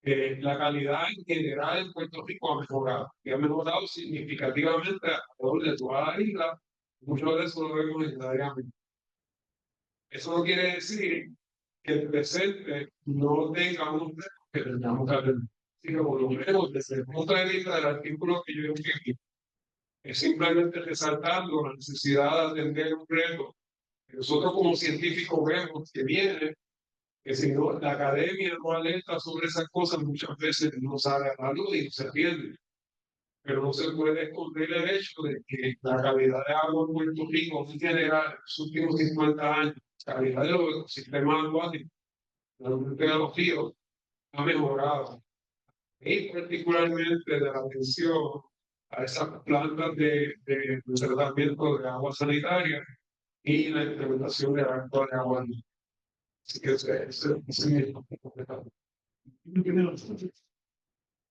la calidad en general en Puerto Rico ha mejorado y ha mejorado significativamente alrededor de toda la isla. Mucho de eso lo vemos legendariamente. Eso no quiere decir que el presente no tenga un reto que tengamos que atender. Sino por lo menos desde el punto de vista del artículo que yo escribí, es simplemente resaltando la necesidad de atender un reto que nosotros como científicos vemos que viene, que si no, la academia no alerta sobre esas cosas muchas veces no sale a la luz y no se pierde. Pero no se puede esconder el hecho de que la calidad de agua en Puerto Rico en general en los últimos 50 años, la calidad de los sistemas acuáticos, la de los ríos, ha mejorado. Y particularmente de la atención a esas plantas de tratamiento de agua sanitaria y la implementación de la de agua. Así que ese es mi completado.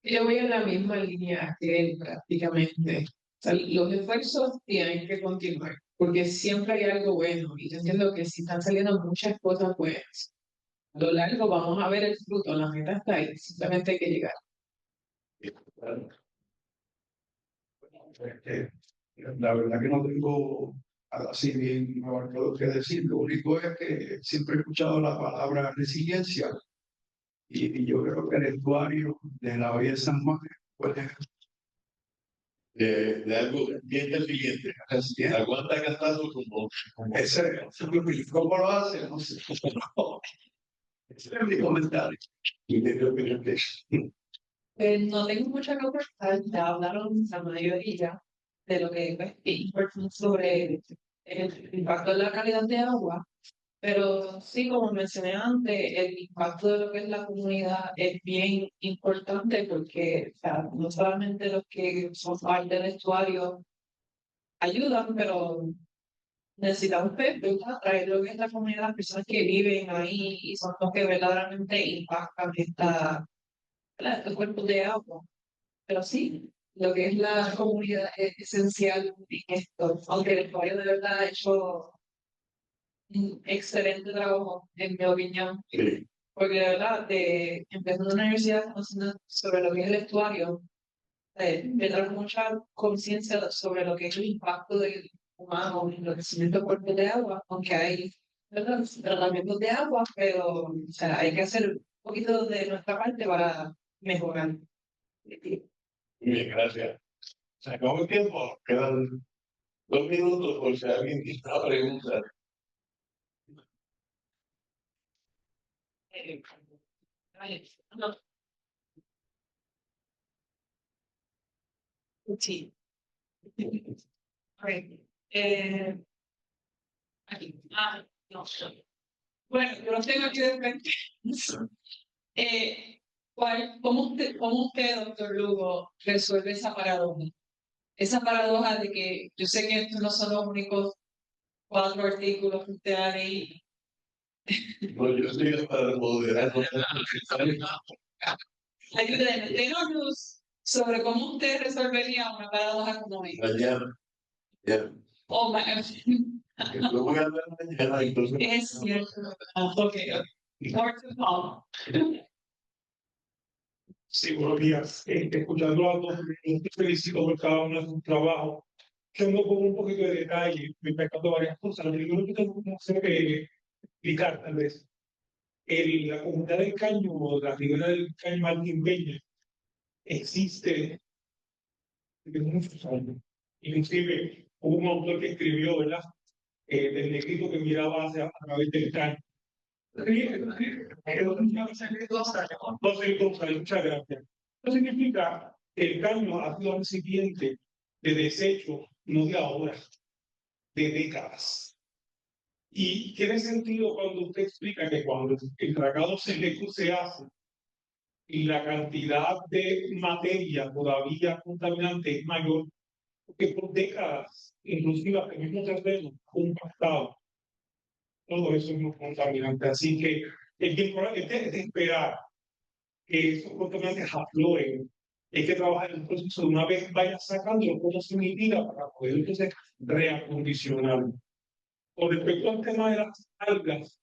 Yo voy en la misma línea que él prácticamente. O sea, los esfuerzos tienen que continuar, porque siempre hay algo bueno. Y yo entiendo que si están saliendo muchas cosas buenas, a lo largo vamos a ver el fruto, la meta está ahí, simplemente hay que llegar. La verdad que no tengo así bien abarcado que decir. Lo único es que siempre he escuchado la palabra resiliencia y yo creo que el estuario de la Bahía de San Juan puede De algo bien resiliente. Aguanta cantando como ese, ¿cómo lo hace? No sé. Ese es mi comentario. y de opinión de eso. No tengo mucha que aportar, ya hablaron la mayoría de lo que pues, es importante sobre el impacto de la calidad de agua, pero sí, como mencioné antes, el impacto de lo que es la comunidad es bien importante porque o sea, no solamente los que son parte del estuario ayudan, pero necesitamos ¿verdad? Traer lo que es la comunidad, las personas que viven ahí y son los que verdaderamente impactan estos cuerpos de agua. Pero sí, lo que es la comunidad es esencial en esto, aunque el estuario de verdad ha hecho un excelente trabajo, en mi opinión, Sí. porque de verdad, empezando en la universidad conociendo sobre lo que es el estuario, me trajo mucha conciencia sobre lo que es el impacto del humano en el crecimiento de cuerpos de agua, aunque hay ¿verdad? Tratamientos de agua, pero o sea, hay que hacer un poquito de nuestra parte para mejorar. Bien, gracias. Se acabó el tiempo. Quedan 2 minutos por si alguien tiene una pregunta. No, Sí. Ok. Aquí. No. Bueno, yo lo tengo aquí de frente. ¿Cómo usted, doctor Lugo, resuelve esa paradoja? Esa paradoja de que yo sé que estos no son los únicos 4 artículos que usted ha leído. Bueno, yo estoy para moderar. Ayúdenme, denos luz sobre cómo usted resolvería una paradoja como esta. Mañana. Ya. Oh, Lo voy a hablar mañana, entonces. es cierto. Ok. More to come. Sí, buenos días. Escuchando a los dos, te felicito por cada uno de sus trabajos. Tengo como un poquito de detalle, me impactando varias cosas. Lo primero que tengo que explicar, tal vez, la comunidad del Caño, o la ribera del Caño Martín Peña, existe desde muchos años. Inclusive, hubo un autor que escribió, ¿verdad? Del negrito que miraba a través del caño. Muchas gracias. Eso significa que el caño ha sido un recipiente de desecho, no de ahora, de décadas. Y tiene sentido cuando usted explica que cuando el dragado se hace y la cantidad de materia todavía contaminante es mayor, porque por décadas, inclusive hasta el mismo terreno, compactado, todo eso es muy contaminante. Así que el tiempo es de esperar que esos contaminantes afloren. Hay que trabajar en el proceso de una vez vaya sacando cómo se mitiga para poder entonces reacondicionarlo. Con respecto al tema de las algas,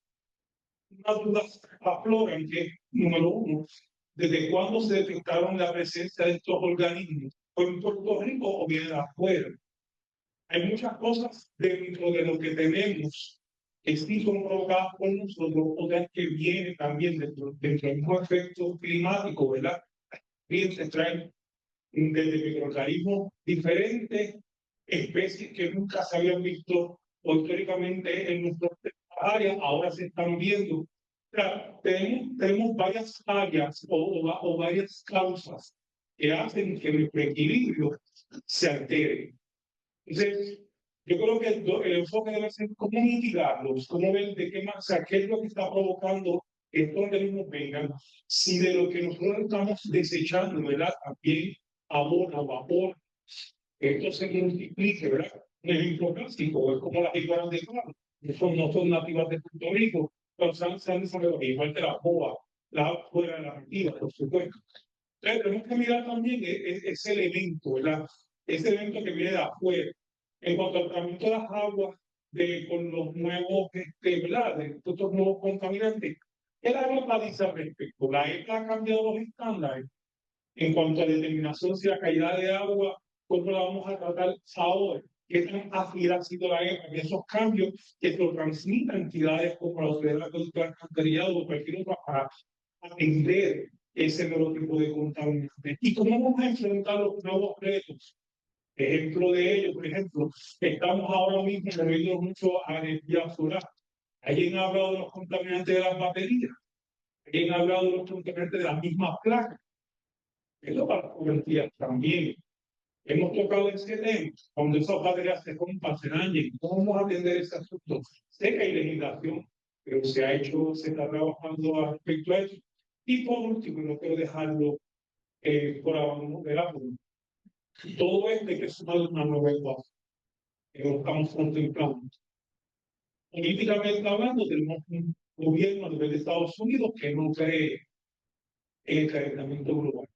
unas dudas afloran que, número uno, ¿desde cuándo se detectaron la presencia de estos organismos? ¿Fue en Puerto Rico o viene de afuera? Hay muchas cosas dentro de lo que tenemos que sí son provocadas por nosotros, otras que vienen también dentro del mismo efecto climático, ¿verdad? Bien, se traen desde microorganismos diferentes, especies que nunca se habían visto o históricamente en nuestras áreas, ahora se están viendo. O sea, tenemos varias áreas o varias causas que hacen que nuestro equilibrio se altere. Entonces, yo creo que el enfoque debe ser cómo mitigarlos, cómo ver de qué más, o sea, qué es lo que está provocando que estos organismos vengan, si de lo que nosotros estamos desechando, ¿verdad? También abona, vapor, esto se multiplique, ¿verdad? Un ejemplo clásico es como las iguanas de mar, no son nativas de Puerto Rico, pero se han desarrollado igual que la boa, la fuera de la nativa, por supuesto. Entonces, tenemos que mirar también ese elemento, ¿verdad? Ese elemento que viene de afuera. En cuanto al tratamiento de las aguas con los nuevos, ¿verdad? De estos nuevos contaminantes, ¿qué la EPA dice al respecto? La EPA ha cambiado los estándares en cuanto a determinación si la calidad de agua, cómo la vamos a tratar ahora, qué tan ágil ha sido la EPA, y esos cambios que se lo transmitan entidades como la Autoridad de Alcantarillado o cualquier otra para atender ese nuevo tipo de contaminantes. ¿Y cómo vamos a enfrentar los nuevos retos? Ejemplo de ello, por ejemplo, estamos ahora mismo moviendo mucho a energía solar. Alguien ha hablado de los contaminantes de las baterías. Alguien ha hablado de los contaminantes de las mismas placas. Eso para las energías también. Hemos tocado ese tema. Cuando esas baterías se rompan, se dañen, ¿cómo vamos a atender ese asunto? Sé que hay legislación, pero se está trabajando al respecto a eso. Y por último, no quiero dejarlo por abajo de la punta. Todo esto hay que sumar una nueva ecuación que no estamos contemplando. Políticamente hablando, tenemos un gobierno a nivel de Estados Unidos que no cree en el calentamiento global,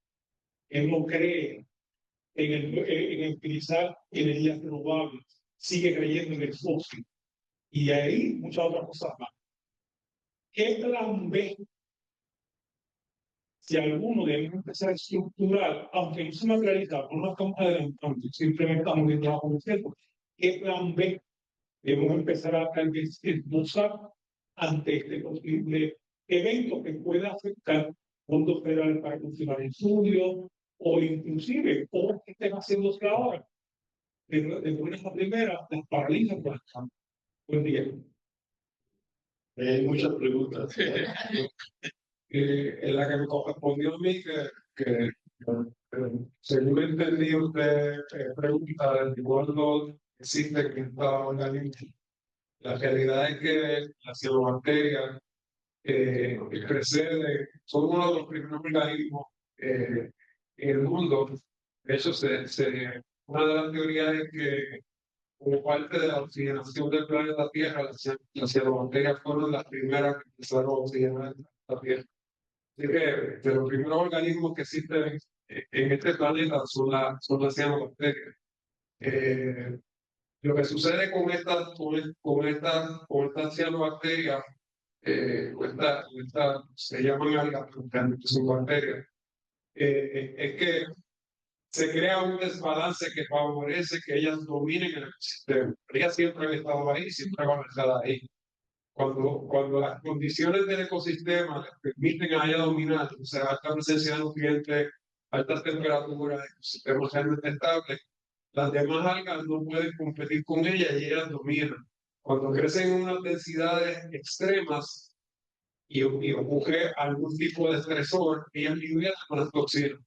que no cree en utilizar energías renovables, sigue creyendo en el fósil. Y de ahí muchas otras cosas más. ¿Qué plan B? Si alguno debe empezar a estructurar, aunque no se materializa, no nos estamos adelantando, simplemente estamos viendo a conocer, ¿qué plan B debemos empezar a tal vez esbozar ante este posible evento que pueda afectar fondos federales para continuar el estudio o inclusive cosas que estén haciéndose ahora? De buenas a primeras, las paralizan por las cámaras. Buen día. Hay muchas preguntas. En la que me correspondió a mí, que Según entendí, usted pregunta desde cuándo existe que está organismo. La realidad es que la cianobacteria precede, son uno de los primeros organismos en el mundo. De hecho, una de las teorías es que como parte de la oxigenación del planeta Tierra, las cianobacterias fueron las primeras que empezaron a oxigenar la Tierra. Así que de los primeros organismos que existen en este planeta son las cianobacterias. Lo que sucede con estas cianobacterias, se llaman algas, pero realmente son bacterias, es que se crea un desbalance que favorece que ellas dominen el ecosistema. Ellas siempre han estado ahí, siempre van a estar ahí. Cuando las condiciones del ecosistema les permiten a ella dominar, o sea, alta presencia de nutrientes, altas temperaturas, ecosistemas realmente estables, las demás algas no pueden competir con ellas y ellas dominan. Cuando crecen en unas densidades extremas y ocurre algún tipo de estresor, ellas liberan las toxinas.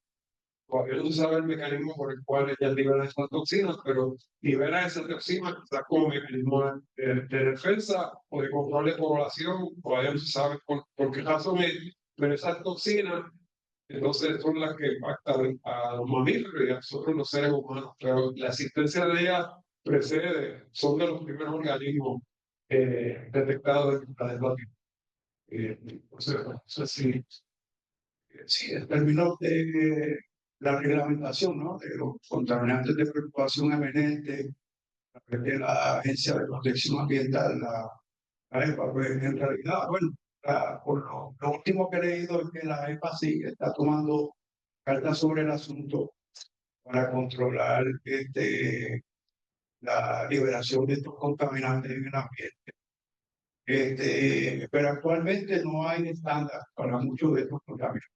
Todavía no se sabe el mecanismo por el cual ellas liberan esas toxinas, pero liberan esas toxinas como mecanismo de defensa o de control de población. Todavía no se sabe por qué razón es, pero esas toxinas entonces son las que impactan a los mamíferos y a nosotros los seres humanos. Pero la existencia de ellas son de los primeros organismos detectados en el planeta. Sí, en términos de la reglamentación, ¿no? De los contaminantes de preocupación eminente, de la Agencia de Protección Ambiental, la EPA, pues en realidad, bueno, por lo último que he leído es que la EPA sí está tomando cartas sobre el asunto para controlar la liberación de estos contaminantes en el ambiente. Pero actualmente no hay estándar para muchos de estos contaminantes.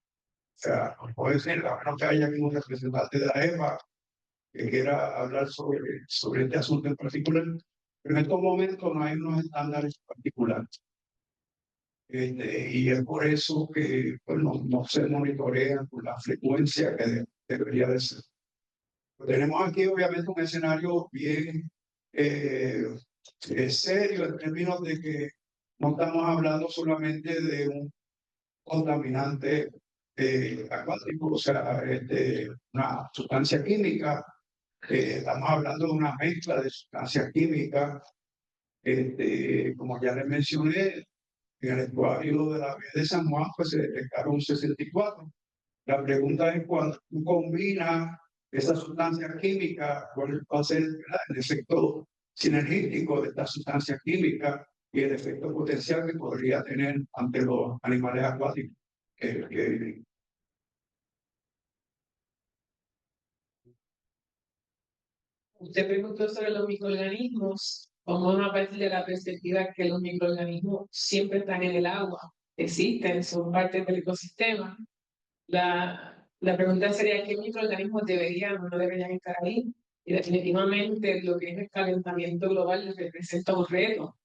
O sea, no puede ser, a menos que haya aquí un representante de la EPA que quiera hablar sobre este asunto en particular. Pero en estos momentos no hay unos estándares particulares. Y es por eso que pues, no se monitorean con la frecuencia que debería de ser. Tenemos aquí obviamente un escenario bien serio en términos de que no estamos hablando solamente de un contaminante acuático, o sea, una sustancia química. Estamos hablando de una mezcla de sustancias químicas. Como ya les mencioné, en el estuario de la Vía de San Juan pues, se detectaron 64. La pregunta es cuando tú combinas esas sustancias químicas, ¿cuál va a ser el efecto sinergístico de estas sustancias químicas y el efecto potencial que podría tener ante los animales acuáticos que viven? Usted preguntó sobre los microorganismos. Vamos a partir de la perspectiva que los microorganismos siempre están en el agua, existen, son parte del ecosistema. La pregunta sería qué microorganismos deberían o no deberían estar ahí. Y definitivamente lo que es el calentamiento global representa un reto.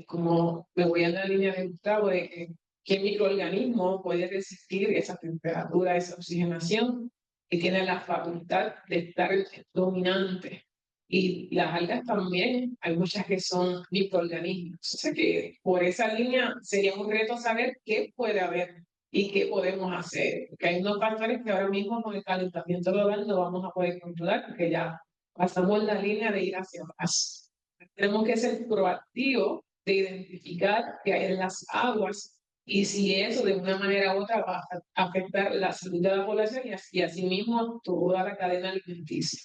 Como me voy a la línea de Gustavo, de qué microorganismo puede resistir esa temperatura, esa oxigenación, y tiene la facultad de estar dominante. Y las algas también, hay muchas que son microorganismos. O sea que por esa línea sería un reto saber qué puede haber y qué podemos hacer. Porque hay unos factores que ahora mismo con el calentamiento global no vamos a poder controlar porque ya pasamos la línea de ir hacia atrás. Tenemos que ser proactivos de identificar qué hay en las aguas y si eso de una manera u otra va a afectar la salud de la población y asimismo toda la cadena alimenticia.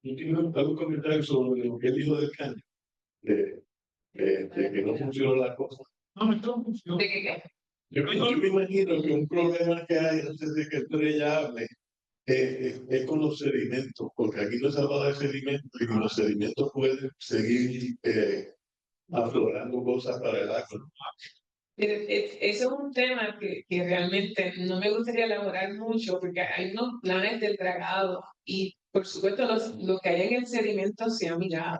Yo quiero algún comentario sobre lo que él dijo del caño, de que no funcionó la cosa. No funciona. ¿De qué? Yo me imagino que un problema que hay antes de que Estrella hable es con los sedimentos, porque aquí no se habla de sedimentos y los sedimentos pueden seguir aflorando cosas para el agua. Eso es un tema que realmente no me gustaría elaborar mucho porque hay unos planes del dragado y por supuesto lo que hay en el sedimento se ha mirado.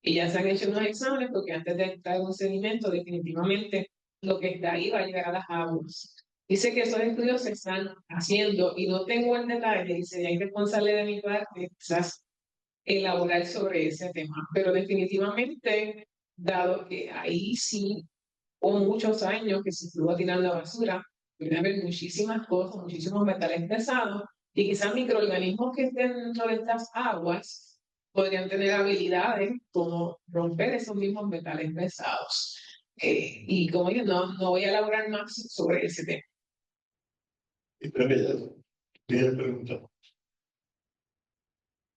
Y ya se han hecho unos exámenes porque antes de entrar en un sedimento, definitivamente lo que está ahí va a llegar a las aguas. Dice que esos estudios se están haciendo y no tengo el detalle y sería irresponsable de mi parte quizás elaborar sobre ese tema, pero definitivamente, dado que ahí sí hubo muchos años que se estuvo tirando basura, puede haber muchísimas cosas, muchísimos metales pesados y quizás microorganismos que estén dentro de estas aguas podrían tener habilidades como romper esos mismos metales pesados. Y como yo no voy a elaborar más sobre ese tema. Estrella, tiene pregunta.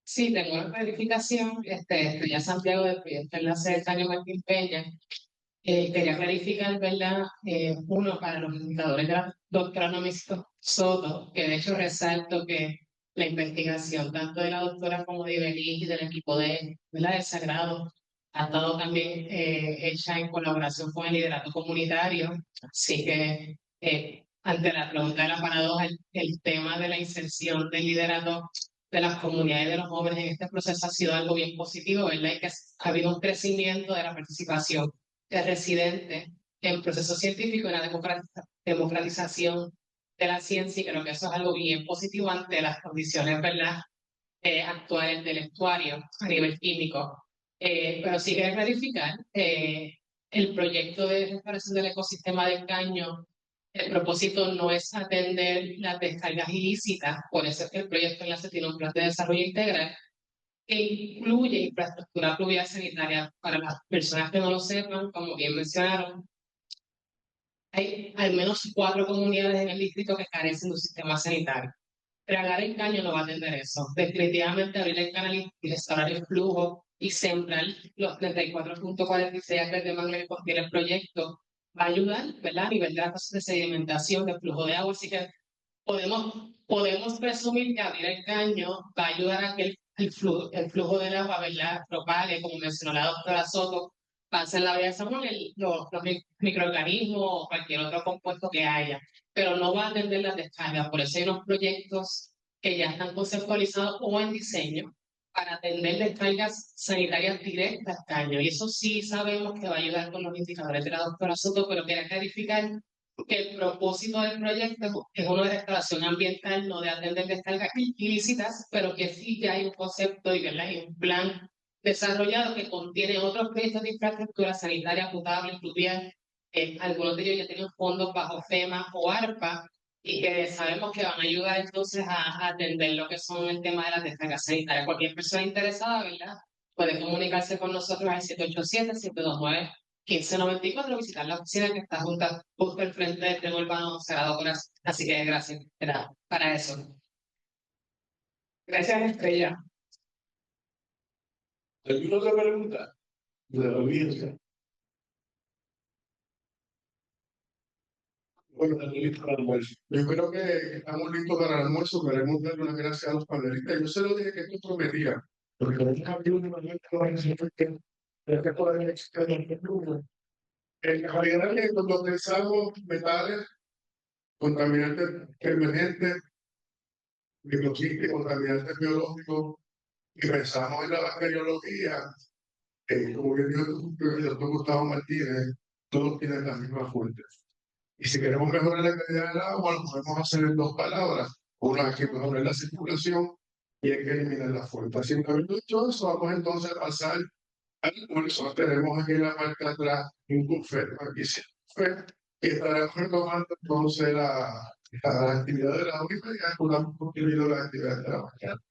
Sí, tengo una clarificación. Estoy a Santiago del proyecto Enlace de Caño Martín Peña. Quería clarificar, ¿verdad? Uno, para los indicadores de la doctora Nomisco Soto, que de hecho resalto que la investigación tanto de la doctora como de Ibeliz y del equipo de, ¿verdad?, del Sagrado ha estado también hecha en colaboración con el liderato comunitario. Así que, ante la pregunta de la paradoja, el tema de la inserción del liderato de las comunidades de los jóvenes en este proceso ha sido algo bien positivo, ¿verdad? Y que ha habido un crecimiento de la participación de residentes en proceso científico y la democratización de la ciencia, y creo que eso es algo bien positivo ante las condiciones, ¿verdad?, actuales del estuario a nivel químico. Pero sí quería clarificar, el proyecto de restauración del ecosistema del caño, el propósito no es atender las descargas ilícitas, por eso es que el proyecto Enlace tiene un plan de desarrollo integral que incluye infraestructura pluvial sanitaria. Para las personas que no lo sepan, como bien mencionaron, hay al menos 4 comunidades en el distrito que carecen de un sistema sanitario. Tragar el caño no va a atender eso. Definitivamente abrir el canal y restaurar el flujo y sembrar los 34.46 acres de mangle que contiene el proyecto va a ayudar, ¿verdad?, a nivel de la tasa de sedimentación, de flujo de agua. Así que podemos presumir que abrir el caño va a ayudar a que el flujo del agua, ¿verdad?, propague, como mencionó la doctora Soto, pase en la vía de San Juan los microorganismos o cualquier otro compuesto que haya, pero no va a atender las descargas. Por eso hay unos proyectos que ya están conceptualizados o en diseño para atender descargas sanitarias directas al caño. Y eso sí sabemos que va a ayudar con los indicadores de la doctora Soto, pero quería clarificar que el propósito del proyecto es uno de restauración ambiental, no de atender descargas ilícitas, pero que sí ya hay un concepto y, ¿verdad?, hay un plan desarrollado que contiene otros proyectos de infraestructura sanitaria potable, pluvial. Algunos de ellos ya tienen fondos bajo FEMA o ARPA y que sabemos que van a ayudar entonces a atender lo que son el tema de las descargas sanitarias. Cualquier persona interesada, ¿verdad?, puede comunicarse con nosotros al 787-729-1594, visitar la oficina que está justo al frente del Tren Urbano Sagrado Corazón. Así que gracias, era para eso. Gracias, Estrella. ¿Alguna otra pregunta de la audiencia? Bueno, estamos listos para el almuerzo. Yo creo que estamos listos para el almuerzo. Queremos darle las gracias a los panelistas. Yo se lo dije que esto prometía. Porque tenemos aquí últimamente en realidad que cuando utilizamos metales, contaminantes emergentes, microquímicos, contaminantes biológicos, y pensamos en la bacteriología, como bien dijo el doctor Gustavo Martínez, todos tienen las mismas fuentes. Y si queremos mejorar la calidad del agua, lo podemos hacer en 2 palabras. Una es que mejorar la circulación y hay que eliminar la fuente. Así que habiendo dicho eso, vamos entonces a pasar al almuerzo. Tenemos aquí en la parte de atrás un buffet, aquí sí, buffet, y estaremos retomando entonces la actividad de la única y ya con la actividad de la mañana.